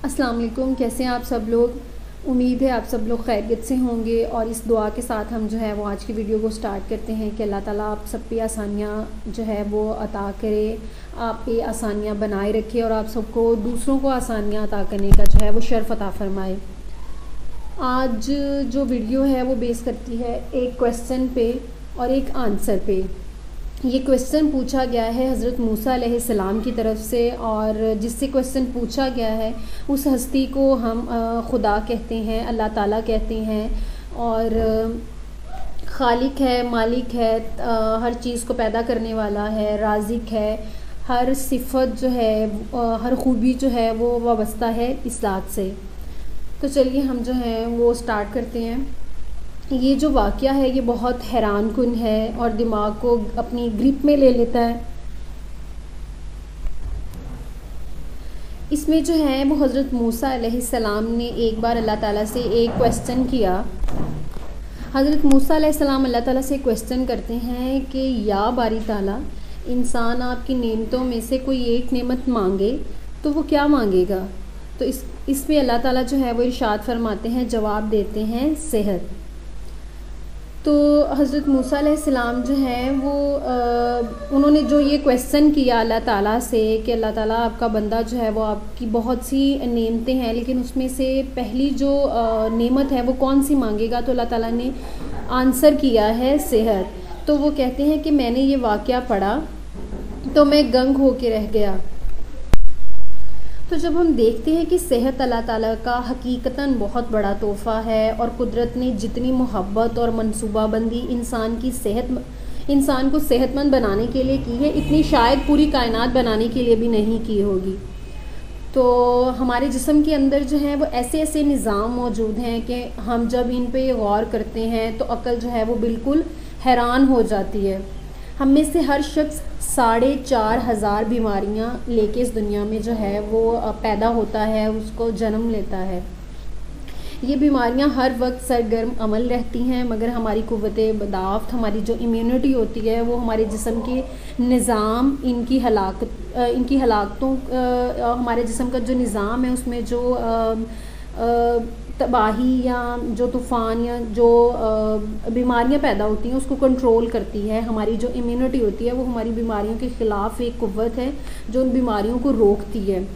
अस्सलाम वालेकुम। कैसे हैं आप सब लोग। उम्मीद है आप सब लोग खैरियत से होंगे और इस दुआ के साथ हम जो है वो आज की वीडियो को स्टार्ट करते हैं कि अल्लाह ताला आप सब पे आसानियाँ जो है वो अता करे, आप पे आसानियाँ बनाए रखे और आप सबको दूसरों को आसानियाँ अता करने का जो है वो शर्फ अता फरमाए। आज जो वीडियो है वो बेस करती है एक क्वेश्चन पे और एक आंसर पे। ये क्वेश्चन पूछा गया है हज़रत मूसा अलैहिस्सलाम की तरफ से और जिससे क्वेश्चन पूछा गया है उस हस्ती को हम खुदा कहते हैं, अल्लाह ताला कहते हैं और खालिक है, मालिक है, हर चीज़ को पैदा करने वाला है, राज़िक है। हर सिफत जो है, हर खूबी जो है वो वाबस्ता है इस ज़ात से। तो चलिए हम जो है वो स्टार्ट करते हैं। ये जो वाक़या है ये बहुत हैरान कुन है और दिमाग को अपनी ग्रिप में ले लेता है। इसमें जो है वो हज़रत मूसा अलैहिस्सलाम ने एक बार अल्लाह ताला से एक क्वेश्चन किया। हज़रत मूसा अलैहिस्सलाम अल्लाह ताला से क्वेश्चन करते हैं कि या बारी ताला, इंसान आपकी नेमतों में से कोई एक नेमत मांगे तो वो क्या मांगेगा। तो इसमें अल्लाह ताला जो है वो इरशाद फरमाते हैं, जवाब देते हैं सेहत। तो हज़रत मूसा अलैहिस्सलाम जो है वो उन्होंने जो ये क्वेश्चन किया अल्लाह ताला से कि अल्लाह ताला आपका बंदा जो है वो आपकी बहुत सी नेमतें हैं लेकिन उसमें से पहली जो नेमत है वो कौन सी मांगेगा। तो अल्लाह ताला ने आंसर किया है सेहत। तो वो कहते हैं कि मैंने ये वाक़या पढ़ा तो मैं गंग होके रह गया। तो जब हम देखते हैं कि सेहत अल्लाह ताला का हकीकतन बहुत बड़ा तोहफ़ा है और कुदरत ने जितनी मोहब्बत और मनसूबाबंदी इंसान को सेहतमंद बनाने के लिए की है, इतनी शायद पूरी कायनात बनाने के लिए भी नहीं की होगी। तो हमारे जिस्म के अंदर जो है वो ऐसे ऐसे निज़ाम मौजूद हैं कि हम जब इन पे गौर करते हैं तो अक्ल जो है वो बिल्कुल हैरान हो जाती है। हम में से हर शख्स 4,500 बीमारियां लेके इस दुनिया में जो है वो पैदा होता है, उसको जन्म लेता है। ये बीमारियां हर वक्त सरगर्म अमल रहती हैं मगर हमारी कुव्वते बर्दाश्त, हमारी जो इम्यूनिटी होती है वो हमारे जिस्म के निज़ाम, इनकी हलाकतों, हमारे जिस्म का जो निज़ाम है उसमें जो तबाही या जो तूफ़ान या जो बीमारियां पैदा होती हैं उसको कंट्रोल करती है। हमारी जो इम्यूनिटी होती है वो हमारी बीमारियों के ख़िलाफ़ एक कुव्वत है जो उन बीमारियों को रोकती है।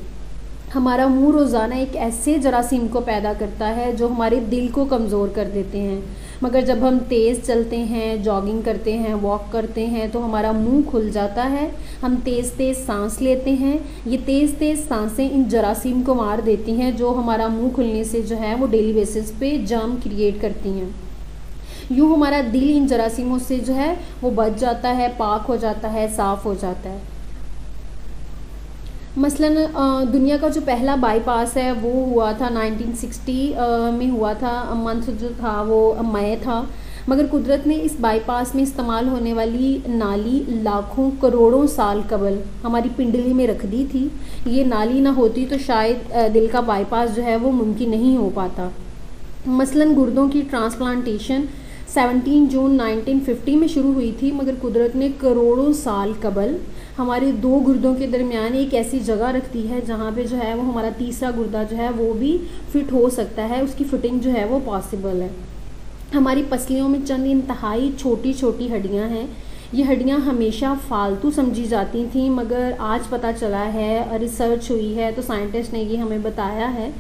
हमारा मुंह रोज़ाना एक ऐसे जरासीम को पैदा करता है जो हमारे दिल को कमज़ोर कर देते हैं मगर जब हम तेज़ चलते हैं, जॉगिंग करते हैं, वॉक करते हैं तो हमारा मुंह खुल जाता है। हम तेज़ तेज़ सांस लेते हैं। ये तेज़ तेज़ सांसें इन जरासीम को मार देती हैं जो हमारा मुंह खुलने से जो है वो डेली बेसिस पे जर्म क्रिएट करती हैं। यूँ हमारा दिल इन जरासीमों से जो है वो बच जाता है, पाक हो जाता है, साफ़ हो जाता है। मसलन दुनिया का जो पहला बाईपास है वो हुआ था 1960 में हुआ था। मंथ जो था वो मई था मगर कुदरत ने इस बाईपास में इस्तेमाल होने वाली नाली लाखों करोड़ों साल कबल हमारी पिंडली में रख दी थी। ये नाली ना होती तो शायद दिल का बाईपास जो है वो मुमकिन नहीं हो पाता। मसलन गुर्दों की ट्रांसप्लांटेशन 17 जून 1950 में शुरू हुई थी मगर कुदरत ने करोड़ों साल कबल हमारे दो गुर्दों के दरमियान एक ऐसी जगह रख दी है जहाँ पे जो है वो हमारा तीसरा गुर्दा जो है वो भी फिट हो सकता है, उसकी फिटिंग जो है वो पॉसिबल है। हमारी पसलियों में चंद इंतहाई छोटी छोटी हड्डियाँ हैं। ये हड्डियाँ हमेशा फालतू समझी जाती थी मगर आज पता चला है, रिसर्च हुई है तो साइंटिस्ट ने ये हमें बताया है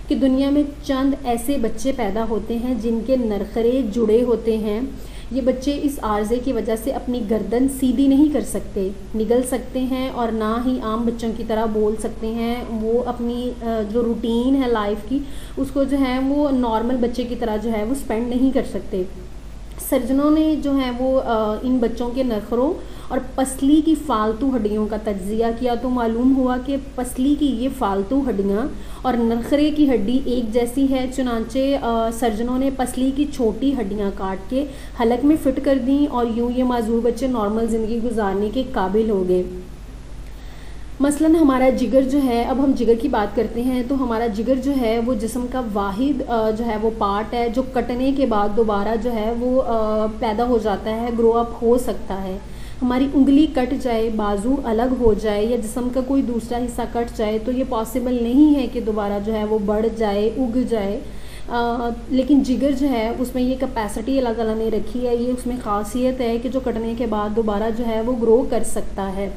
कि दुनिया में चंद ऐसे बच्चे पैदा होते हैं जिनके नरखरे जुड़े होते हैं। ये बच्चे इस आर्जे की वजह से अपनी गर्दन सीधी नहीं कर सकते, निगल सकते हैं और ना ही आम बच्चों की तरह बोल सकते हैं। वो अपनी जो रूटीन है लाइफ की उसको जो है वो नॉर्मल बच्चे की तरह जो है वो स्पेंड नहीं कर सकते। सर्जनों ने जो है वो इन बच्चों के नखरों और पसली की फालतू हड्डियों का तज्जिया किया तो मालूम हुआ कि पसली की ये फालतू हड्डियाँ और नखरे की हड्डी एक जैसी है। चुनांचे सर्जनों ने पसली की छोटी हड्डियाँ काट के हलक में फ़िट कर दी और यूँ ये माजूर बच्चे नॉर्मल ज़िंदगी गुजारने के काबिल हो गए। मसलन हमारा जिगर जो है, अब हम जिगर की बात करते हैं तो हमारा जिगर जो है वो जिस्म का वाहिद जो है वो पार्ट है जो कटने के बाद दोबारा जो है वो पैदा हो जाता है, ग्रो अप हो सकता है। हमारी उंगली कट जाए, बाजू अलग हो जाए या जिस्म का कोई दूसरा हिस्सा कट जाए तो ये पॉसिबल नहीं है कि दोबारा जो है वो बढ़ जाए, उग जाए। लेकिन जिगर जो है उसमें ये कैपेसिटी अल्लाह ताला ने रखी है, ये उसमें ख़ासियत है कि जो कटने के बाद दोबारा जो है वो ग्रो कर सकता है।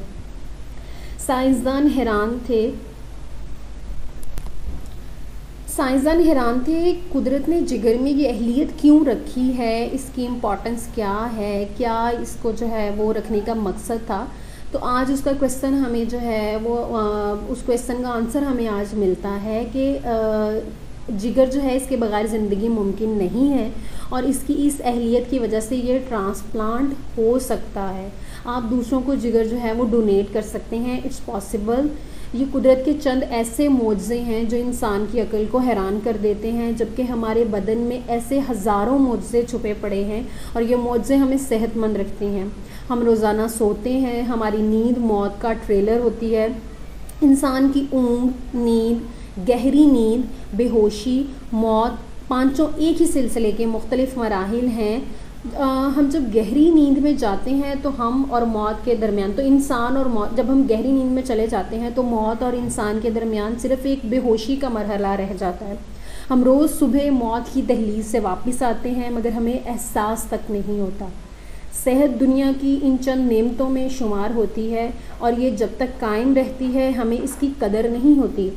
साइंसदान हैरान थे कुदरत ने जिगर में ये अहलियत क्यों रखी है, इसकी इम्पोर्टेंस क्या है, क्या इसको जो है वो रखने का मकसद था। तो आज उसका क्वेश्चन हमें जो है वो उस क्वेश्चन का आंसर हमें आज मिलता है कि जिगर जो है इसके बगैर ज़िंदगी मुमकिन नहीं है और इसकी इस अहलियत की वजह से ये ट्रांसप्लांट हो सकता है। आप दूसरों को जिगर जो है वो डोनेट कर सकते हैं, इट्स पॉसिबल। ये कुदरत के चंद ऐसे मोज़े हैं जो इंसान की अक्ल को हैरान कर देते हैं, जबकि हमारे बदन में ऐसे हज़ारों मोज़े छुपे पड़े हैं और ये मोज़े हमें सेहतमंद रखते हैं। हम रोज़ाना सोते हैं, हमारी नींद मौत का ट्रेलर होती है। इंसान की ऊँघ, नींद, गहरी नींद, बेहोशी, मौत, पांचों एक ही सिलसिले के मुख्तलिफ मराहिल हैं। हम जब गहरी नींद में जाते हैं तो हम और मौत के दरमियान, तो इंसान और मौत, जब हम गहरी नींद में चले जाते हैं तो मौत और इंसान के दरमियान सिर्फ़ एक बेहोशी का मरहला रह जाता है। हम रोज़ सुबह मौत की दहलीज से वापस आते हैं मगर हमें एहसास तक नहीं होता। सेहत दुनिया की इन चंद नेमतों में शुमार होती है और ये जब तक कायम रहती है हमें इसकी कदर नहीं होती।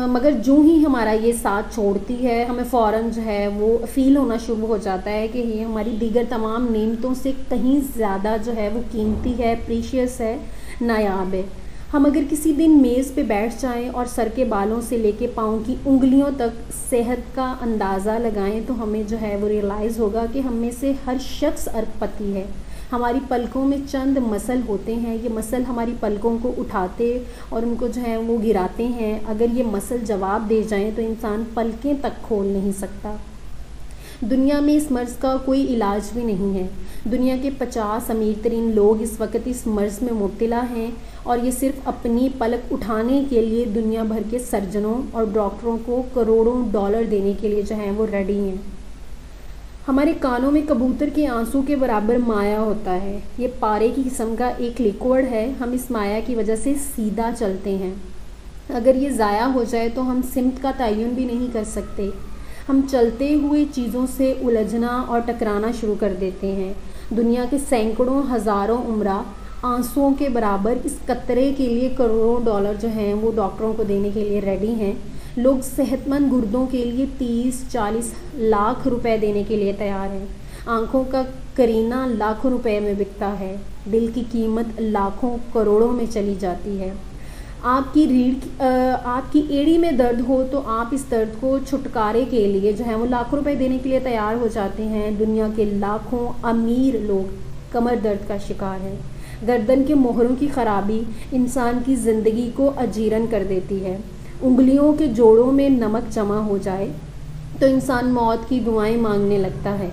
मगर जो ही हमारा ये साथ छोड़ती है हमें फ़ौरन जो है वो फ़ील होना शुरू हो जाता है कि ये हमारी दीगर तमाम नेमतों से कहीं ज़्यादा जो है वो कीमती है, प्रीशियस है, नायाब है। हम अगर किसी दिन मेज़ पे बैठ जाएं और सर के बालों से लेके पाँव की उंगलियों तक सेहत का अंदाज़ा लगाएं तो हमें जो है वो रियलाइज़ होगा कि हम में से हर शख्स अरबपति है। हमारी पलकों में चंद मसल होते हैं, ये मसल हमारी पलकों को उठाते और उनको जो है वो गिराते हैं। अगर ये मसल जवाब दे जाएं तो इंसान पलकें तक खोल नहीं सकता। दुनिया में इस मर्ज़ का कोई इलाज भी नहीं है। दुनिया के 50 अमीर तरीन लोग इस वक्त इस मर्ज़ में मुब्तला हैं और ये सिर्फ अपनी पलक उठाने के लिए दुनिया भर के सर्जनों और डॉक्टरों को करोड़ों डॉलर देने के लिए जो हैं वो रेडी हैं। हमारे कानों में कबूतर के आंसू के बराबर माया होता है। ये पारे की किस्म का एक लिक्विड है। हम इस माया की वजह से सीधा चलते हैं। अगर ये ज़ाया हो जाए तो हम सिमत का तयन भी नहीं कर सकते। हम चलते हुए चीज़ों से उलझना और टकराना शुरू कर देते हैं। दुनिया के सैकड़ों हज़ारों उम्रा आंसुओं के बराबर इस कतरे के लिए करोड़ों डॉलर जो हैं वो डॉक्टरों को देने के लिए रेडी हैं। लोग सेहतमंद गुर्दों के लिए 30-40 लाख रुपए देने के लिए तैयार हैं। आँखों का करीना लाखों रुपए में बिकता है। दिल की कीमत लाखों करोड़ों में चली जाती है। आपकी एड़ी में दर्द हो तो आप इस दर्द को छुटकारे के लिए जो है वो लाखों रुपए देने के लिए तैयार हो जाते हैं। दुनिया के लाखों अमीर लोग कमर दर्द का शिकार हैं। गर्दन के मोहरों की ख़राबी इंसान की ज़िंदगी को अजीरन कर देती है। उंगलियों के जोड़ों में नमक जमा हो जाए तो इंसान मौत की दुआएं मांगने लगता है।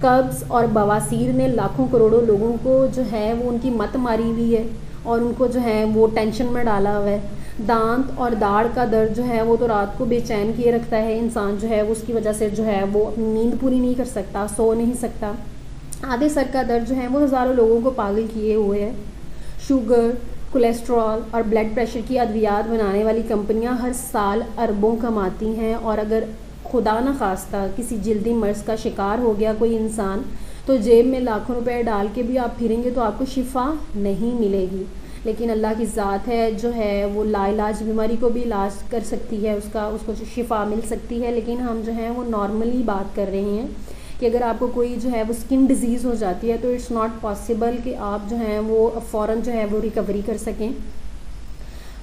कब्ज़ और बवासीर ने लाखों करोड़ों लोगों को जो है वो उनकी मत मारी हुई है और उनको जो है वो टेंशन में डाला हुआ है। दांत और दाढ़ का दर्द जो है वो तो रात को बेचैन किए रखता है। इंसान जो है वो उसकी वजह से जो है वो अपनी नींद पूरी नहीं कर सकता, सो नहीं सकता। आधे सर का दर्द जो है वो हज़ारों लोगों को पागल किए हुए है। शुगर, कोलेस्ट्रॉल और ब्लड प्रेशर की अद्वियात बनाने वाली कंपनियां हर साल अरबों कमाती हैं और अगर खुदा न खास्ता किसी जल्दी मर्ज़ का शिकार हो गया कोई इंसान तो जेब में लाखों रुपए डाल के भी आप फिरेंगे तो आपको शिफा नहीं मिलेगी। लेकिन अल्लाह की ज़ात है जो है वो लाइलाज बीमारी को भी इलाज कर सकती है, उसको शिफा मिल सकती है। लेकिन हम जो है वो नॉर्मली बात कर रहे हैं कि अगर आपको कोई जो है वो स्किन डिजीज़ हो जाती है तो इट्स नॉट पॉसिबल कि आप जो हैं वो फ़ौरन जो है वो रिकवरी कर सकें।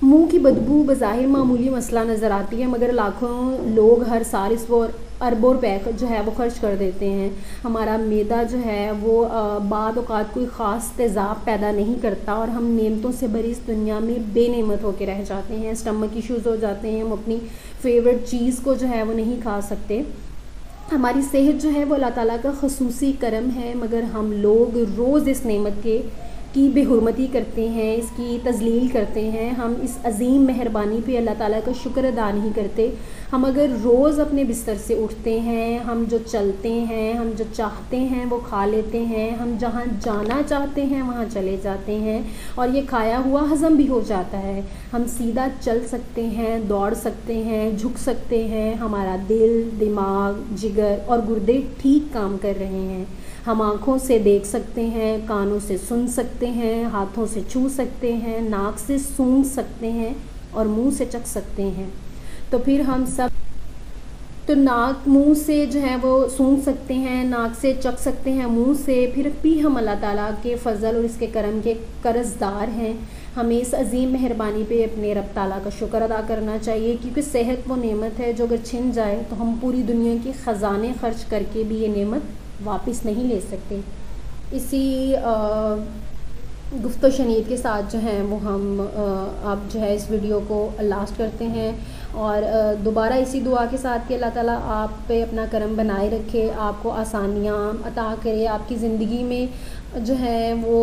मुंह की बदबू बज़ाहिर मामूली मसला नज़र आती है मगर लाखों लोग हर साल इस पर अरबों रुपए जो है वो खर्च कर देते हैं। हमारा मैदा जो है वो बाद औक़ात कोई ख़ास तेज़ाब पैदा नहीं करता और हम नेमतों से भरी इस दुनिया में बेनेमत होकर रह जाते हैं। स्टमक इश्यूज़ हो जाते हैं, हम अपनी फेवरेट चीज़ को जो है वो नहीं खा सकते। हमारी सेहत जो है वो अल्लाह ताला का ख़ुसूसी करम है मगर हम लोग रोज़ इस नेमत के की बेहुरमती करते हैं, इसकी तज़लील करते हैं, हम इस अज़ीम मेहरबानी पे अल्लाह ताला का शुक्र अदा नहीं करते। हम अगर रोज़ अपने बिस्तर से उठते हैं, हम जो चलते हैं, हम जो चाहते हैं वो खा लेते हैं, हम जहाँ जाना चाहते हैं वहाँ चले जाते हैं और ये खाया हुआ हज़म भी हो जाता है, हम सीधा चल सकते हैं, दौड़ सकते हैं, झुक सकते हैं, हमारा दिल, दिमाग, जिगर और गुर्दे ठीक काम कर रहे हैं, हम आँखों से देख सकते हैं, कानों से सुन सकते हैं, हाथों से छू सकते हैं, नाक से सूंघ सकते हैं और मुंह से चख सकते हैं। तो फिर हम सब तो नाक मुंह से जो है वो सूंघ सकते हैं, नाक से चख सकते हैं, मुंह से, फिर भी हम अल्लाह ताला के फ़ज़ल और इसके करम के कर्ज़दार हैं। हमें इस अज़ीम मेहरबानी पे अपने रब ताला का शुक्र अदा करना चाहिए, क्योंकि सेहत वो नेमत है जो अगर छिन जाए तो हम पूरी दुनिया के ख़जाने ख़र्च करके भी ये नेमत वापस नहीं ले सकते। इसी गुफ्तो शनीद के साथ जो है वो हम आप जो है इस वीडियो को लास्ट करते हैं और दोबारा इसी दुआ के साथ कि अल्लाह ताला आप पे अपना करम बनाए रखे, आपको आसानियाँ अता करे, आपकी ज़िंदगी में जो है वो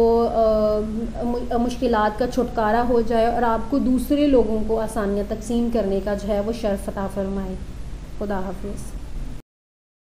मुश्किलात का छुटकारा हो जाए और आपको दूसरे लोगों को आसानियाँ तकसीम करने का जो है वो शर्फ़ अता फ़रमाए। खुदा हाफ़िज़।